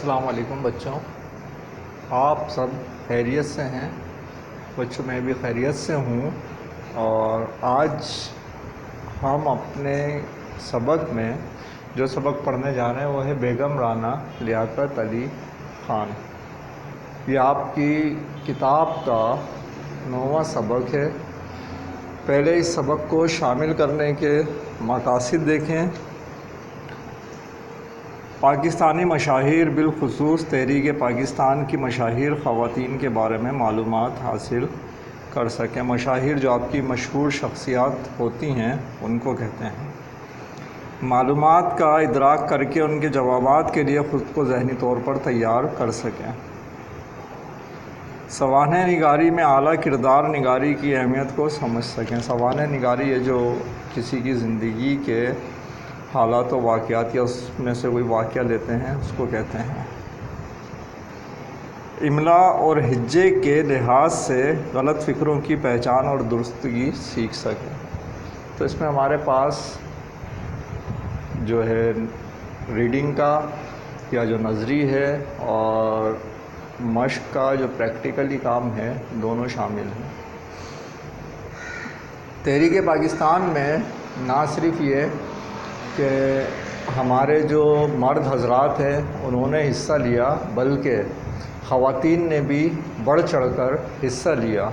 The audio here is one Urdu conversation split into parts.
السلام علیکم بچوں، آپ سب خیریت سے ہیں؟ بچوں میں بھی خیریت سے ہوں، اور آج ہم اپنے سبق میں جو سبق پڑھنے جا رہے ہیں وہ ہے بیگم رانا لیاقت علی خان۔ یہ آپ کی کتاب کا 9واں سبق ہے۔ پہلے اس سبق کو شامل کرنے کے مقاصد دیکھیں۔ پاکستانی مشاہیر، بالخصوص تحریک پاکستان کی مشاہیر خواتین کے بارے میں معلومات حاصل کر سکیں۔ مشاہیر جو آپ کی مشہور شخصیات ہوتی ہیں ان کو کہتے ہیں۔ معلومات کا ادراک کر کے ان کے جوابات کے لیے خود کو ذہنی طور پر تیار کر سکیں۔ سوانح نگاری میں اعلیٰ کردار نگاری کی اہمیت کو سمجھ سکیں۔ سوانح نگاری یہ جو کسی کی زندگی کے حالات و واقعات یا اس میں سے کوئی واقعہ لیتے ہیں اس کو کہتے ہیں۔ املا اور ہجے کے لحاظ سے غلط فکروں کی پہچان اور درستگی سیکھ سکیں۔ تو اس میں ہمارے پاس جو ہے ریڈنگ کا یا جو نظری ہے اور مشق کا جو پریکٹیکلی کام ہے دونوں شامل ہیں۔ تحریک پاکستان میں نہ صرف یہ کہ ہمارے جو مرد حضرات ہیں انہوں نے حصہ لیا، بلکہ خواتین نے بھی بڑھ چڑھ کر حصہ لیا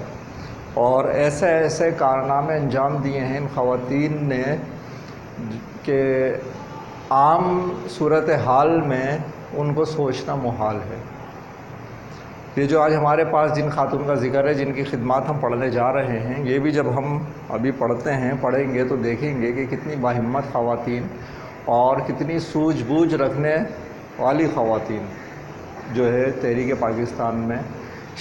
اور ایسے ایسے کارنامے انجام دیے ہیں ان خواتین نے کہ عام صورتحال میں ان کو سوچنا محال ہے۔ یہ جو آج ہمارے پاس جن خاتون کا ذکر ہے، جن کی خدمات ہم پڑھنے جا رہے ہیں، یہ بھی جب ہم ابھی پڑھیں گے تو دیکھیں گے کہ کتنی باہمت خواتین اور کتنی سوجھ بوجھ رکھنے والی خواتین جو ہے تحریک پاکستان میں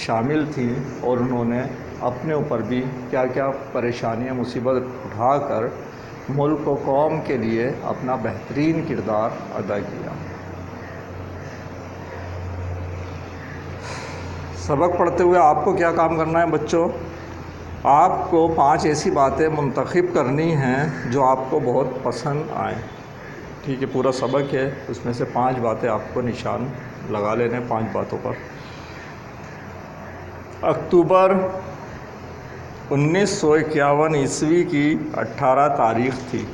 شامل تھیں، اور انہوں نے اپنے اوپر بھی کیا کیا پریشانیاں مصیبت اٹھا کر ملک و قوم کے لیے اپنا بہترین کردار ادا کیا۔ سبق پڑھتے ہوئے آپ کو کیا کام کرنا ہے بچوں؟ آپ کو 5 ایسی باتیں منتخب کرنی ہیں جو آپ کو بہت پسند آئیں۔ ٹھیک ہے، پورا سبق ہے، اس میں سے 5 باتیں آپ کو نشان لگا لینے 5 باتوں پر۔ اکتوبر 1951 عیسوی کی 18 تاریخ تھی۔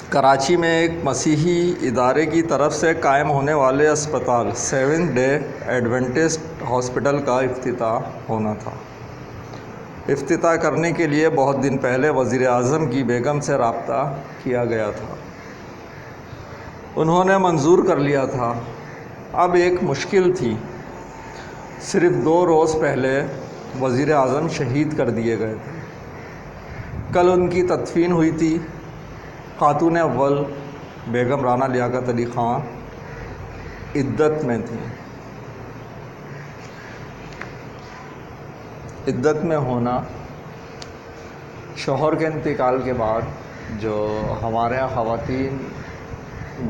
کراچی میں ایک مسیحی ادارے کی طرف سے قائم ہونے والے اسپتال سیونتھ ڈے ایڈوینٹسٹ ہاسپٹل کا افتتاح ہونا تھا۔ افتتاح کرنے کے لیے بہت دن پہلے وزیر اعظم کی بیگم سے رابطہ کیا گیا تھا۔ انہوں نے منظور کر لیا تھا۔ اب ایک مشکل تھی۔ صرف 2 روز پہلے وزیر اعظم شہید کر دیے گئے تھے۔ کل ان کی تدفین ہوئی تھی۔ خاتون اول بیگم رانا لیاقت علی خان عدت میں تھیں۔ عدت میں ہونا شوہر کے انتقال کے بعد جو ہمارے یہاں خواتین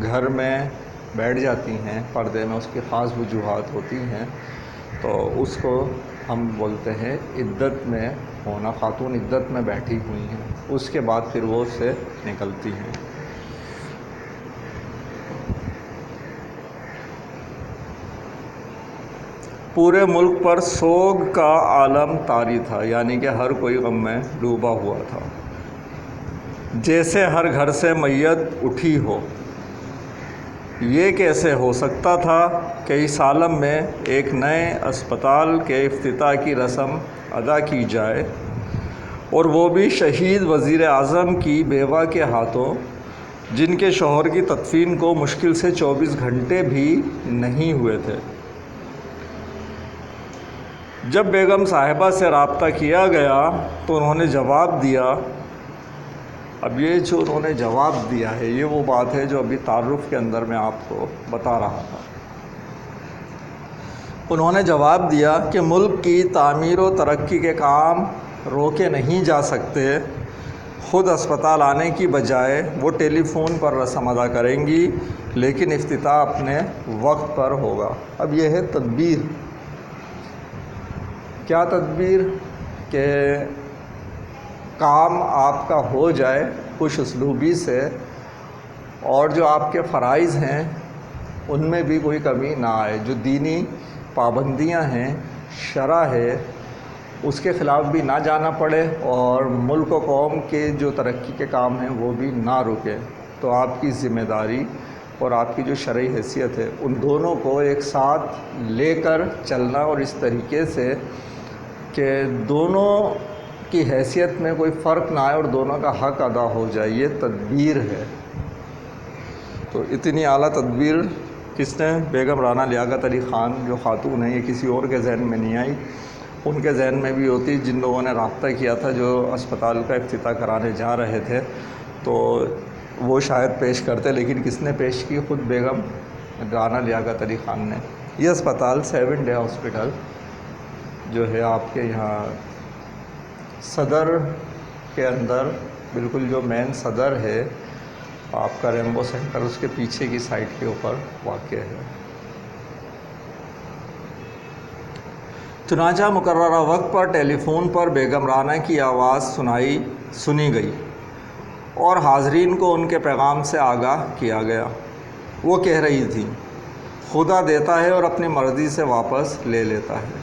گھر میں بیٹھ جاتی ہیں پردے میں، اس کی خاص وجوہات ہوتی ہیں، تو اس کو ہم بولتے ہیں عدت میں ہونا۔ خاتون عدت میں بیٹھی ہوئی ہیں، اس کے بعد پھر وہ اس سے نکلتی ہیں۔ پورے ملک پر سوگ کا عالم طاری تھا، یعنی کہ ہر کوئی غم میں ڈوبا ہوا تھا، جیسے ہر گھر سے میت اٹھی ہو۔ یہ کیسے ہو سکتا تھا کہ اس عالم میں ایک نئے اسپتال کے افتتاح کی رسم ادا کی جائے، اور وہ بھی شہید وزیر اعظم کی بیوہ کے ہاتھوں، جن کے شوہر کی تدفین کو مشکل سے 24 گھنٹے بھی نہیں ہوئے تھے۔ جب بیگم صاحبہ سے رابطہ کیا گیا تو انہوں نے جواب دیا۔ اب یہ جو انہوں نے جواب دیا ہے یہ وہ بات ہے جو ابھی تعارف کے اندر میں آپ کو بتا رہا تھا۔ انہوں نے جواب دیا کہ ملک کی تعمیر و ترقی کے کام روکے نہیں جا سکتے۔ خود اسپتال آنے کی بجائے وہ ٹیلی فون پر رسم ادا کریں گی، لیکن افتتاح اپنے وقت پر ہوگا۔ اب یہ ہے تدبیر۔ کیا تدبیر؟ کہ کام آپ کا ہو جائے خوش اسلوبی سے، اور جو آپ کے فرائض ہیں ان میں بھی کوئی کمی نہ آئے. جو دینی پابندیاں ہیں، شرع ہے، اس کے خلاف بھی نہ جانا پڑے اور ملک و قوم کے جو ترقی کے کام ہیں وہ بھی نہ رکے. تو آپ کی ذمہ داری اور آپ کی جو شرعی حیثیت ہے ان دونوں کو ایک ساتھ لے کر چلنا، اور اس طریقے سے کہ دونوں کی حیثیت میں کوئی فرق نہ آئے اور دونوں کا حق ادا ہو جائے. یہ تدبیر ہے. تو اتنی اعلیٰ تدبیر کس نے؟ بیگم رانا لیاقت علی خان جو خاتون ہیں. یہ کسی اور کے ذہن میں نہیں آئی، ان کے ذہن میں بھی ہوتی. جن لوگوں نے رابطہ کیا تھا، جو اسپتال کا افتتاح کرانے جا رہے تھے، تو وہ شاید پیش کرتے، لیکن کس نے پیش کی؟ خود بیگم رانا لیاقت علی خان نے. یہ اسپتال 7 ڈے ہاسپٹل جو ہے آپ کے یہاں صدر کے اندر، بالکل جو مین صدر ہے آپ کا ریمبو سینٹر، اس کے پیچھے کی سائٹ کے اوپر واقع ہے. چنانچہ مقررہ وقت پر ٹیلی فون پر بیگم رانا کی آواز سنی گئی اور حاضرین کو ان کے پیغام سے آگاہ کیا گیا. وہ کہہ رہی تھی، خدا دیتا ہے اور اپنی مرضی سے واپس لے لیتا ہے.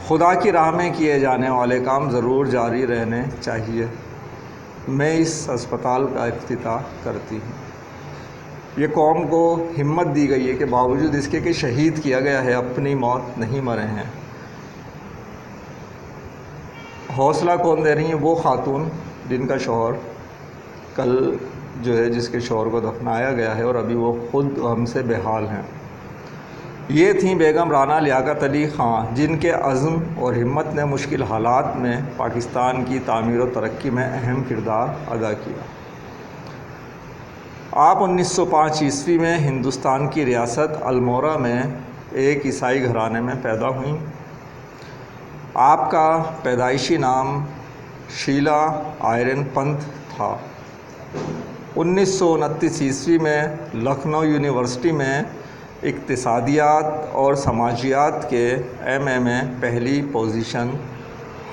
خدا کی راہ میں کیے جانے والے کام ضرور جاری رہنے چاہیے. میں اس اسپتال کا افتتاح کرتی ہوں. یہ قوم کو ہمت دی گئی ہے کہ باوجود اس کے کہ شہید کیا گیا ہے، اپنی موت نہیں مرے ہیں. حوصلہ کون دے رہی ہیں؟ وہ خاتون جن کا شوہر کل جو ہے، جس کے شوہر کو دفنایا گیا ہے اور ابھی وہ خود ہم سے بے حال ہیں. یہ تھیں بیگم رانا لیاقت علی خان، جن کے عزم اور ہمت نے مشکل حالات میں پاکستان کی تعمیر و ترقی میں اہم کردار ادا کیا. آپ 1905 عیسوی میں ہندوستان کی ریاست المورا میں ایک عیسائی گھرانے میں پیدا ہوئیں. آپ کا پیدائشی نام شیلا آئرن پنت تھا. 1929 عیسوی میں لکھنؤ یونیورسٹی میں اقتصادیات اور سماجیات کے ایم اے میں پہلی پوزیشن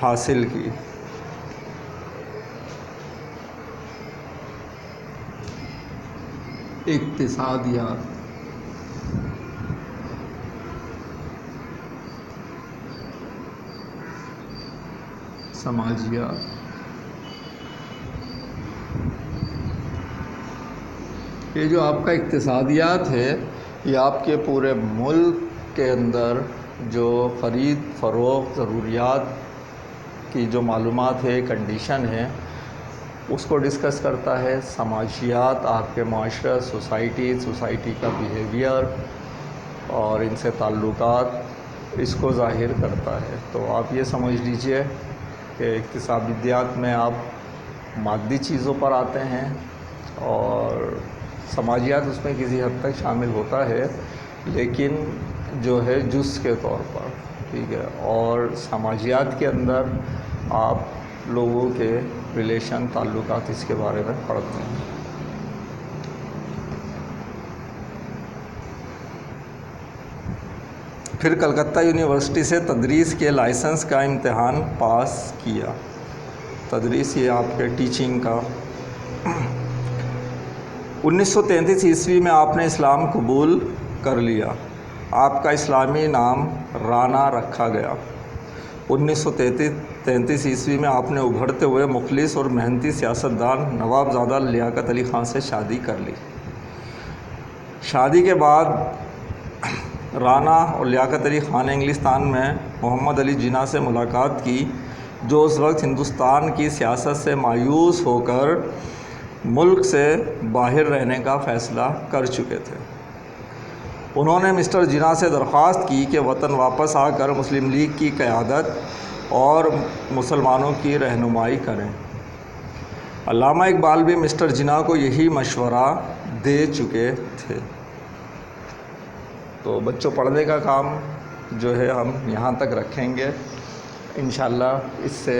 حاصل کی. اقتصادیات، سماجیات. یہ جو آپ کا اقتصادیات ہے، یہ آپ کے پورے ملک کے اندر جو خرید فروخت، ضروریات کی جو معلومات ہے، کنڈیشن ہے، اس کو ڈسکس کرتا ہے. سماجیات آپ کے معاشرہ، سوسائٹی کا بیہیویئر اور ان سے تعلقات، اس کو ظاہر کرتا ہے. تو آپ یہ سمجھ لیجئے کہ اقتصادیات میں آپ مادی چیزوں پر آتے ہیں، اور سماجیات اس میں کسی حد تک شامل ہوتا ہے، لیکن جو ہے جز کے طور پر، ٹھیک ہے. اور سماجیات کے اندر آپ لوگوں کے ریلیشن، تعلقات، اس کے بارے میں پڑھتے ہیں. پھر کلکتہ یونیورسٹی سے تدریس کے لائسنس کا امتحان پاس کیا. تدریس یہ آپ کے ٹیچنگ کا. 1933 عیسوی میں آپ نے اسلام قبول کر لیا. آپ کا اسلامی نام رانا رکھا گیا. 1933 عیسوی میں آپ نے ابھرتے ہوئے مخلص اور محنتی سیاستدان نواب زادہ لیاقت علی خان سے شادی کر لی. شادی کے بعد رانا اور لیاقت علی خان نے انگلستان میں محمد علی جناح سے ملاقات کی، جو اس وقت ہندوستان کی سیاست سے مایوس ہو کر ملک سے باہر رہنے کا فیصلہ کر چکے تھے. انہوں نے مسٹر جناح سے درخواست کی کہ وطن واپس آ کر مسلم لیگ کی قیادت اور مسلمانوں کی رہنمائی کریں. علامہ اقبال بھی مسٹر جناح کو یہی مشورہ دے چکے تھے. تو بچوں، پڑھنے کا کام جو ہے ہم یہاں تک رکھیں گے. انشاءاللہ اس سے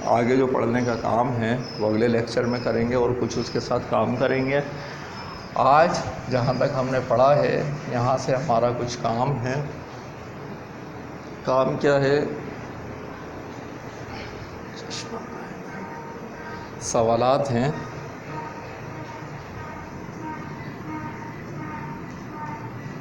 آگے جو پڑھنے کا کام ہے وہ اگلے لیکچر میں کریں گے اور کچھ اس کے ساتھ کام کریں گے. آج جہاں تک ہم نے پڑھا ہے، یہاں سے ہمارا کچھ کام ہے. کام کیا ہے؟ سوالات ہیں.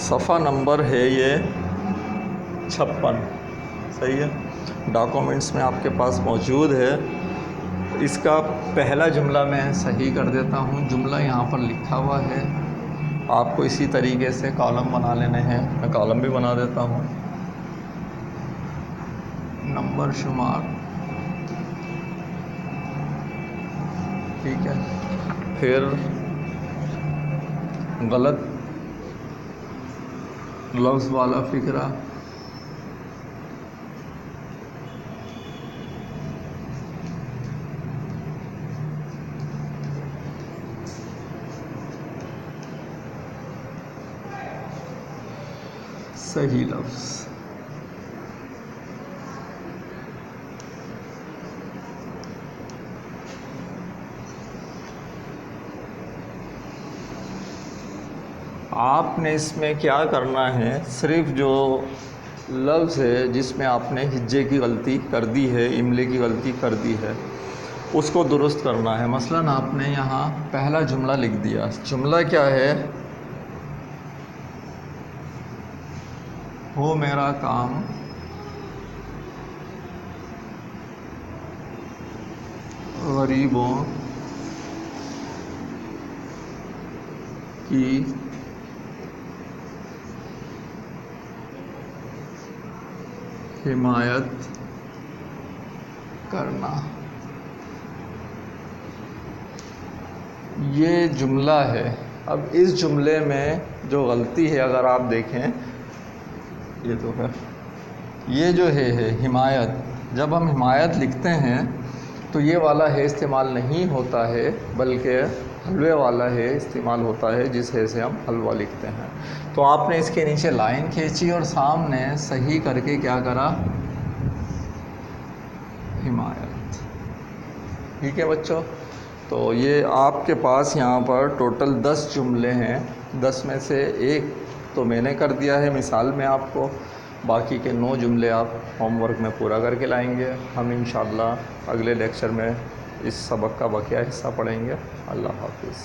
صفحہ نمبر ہے یہ 56، صحیح ہے، ڈاکومنٹس میں آپ کے پاس موجود ہے۔ اس کا پہلا جملہ میں صحیح کر دیتا ہوں، جملہ یہاں پر لکھا ہوا ہے، آپ کو اسی طریقے سے کالم بنا لینے ہیں، میں کالم بھی بنا دیتا ہوں۔ نمبر شمار، ٹھیک ہے، پھر غلط لفظ والا فقرہ، صحیح لفظ۔ آپ نے اس میں کیا کرنا ہے، صرف جو لفظ ہے جس میں آپ نے ہجے کی غلطی کر دی ہے، املے کی غلطی کر دی ہے، اس کو درست کرنا ہے۔ مثلاً آپ نے یہاں پہلا جملہ لکھ دیا، جملہ کیا ہے، ہو میرا کام غریبوں کی حمایت کرنا۔ یہ جملہ ہے۔ اب اس جملے میں جو غلطی ہے اگر آپ دیکھیں، یہ تو ہے، یہ جو ہے حمایت، جب ہم حمایت لکھتے ہیں تو یہ والا ہے استعمال نہیں ہوتا ہے، بلکہ حلوے والا ہے استعمال ہوتا ہے، جس ہے سے ہم حلوہ لکھتے ہیں۔ تو آپ نے اس کے نیچے لائن کھینچی اور سامنے صحیح کر کے کیا کرا، حمایت۔ ٹھیک ہے بچوں، تو یہ آپ کے پاس یہاں پر ٹوٹل 10 جملے ہیں، 10 میں سے ایک تو میں نے کر دیا ہے مثال میں آپ کو، باقی کے 9 جملے آپ ہوم ورک میں پورا کر کے لائیں گے۔ ہم انشاءاللہ اگلے لیکچر میں اس سبق کا بقیہ حصہ پڑھیں گے۔ اللہ حافظ۔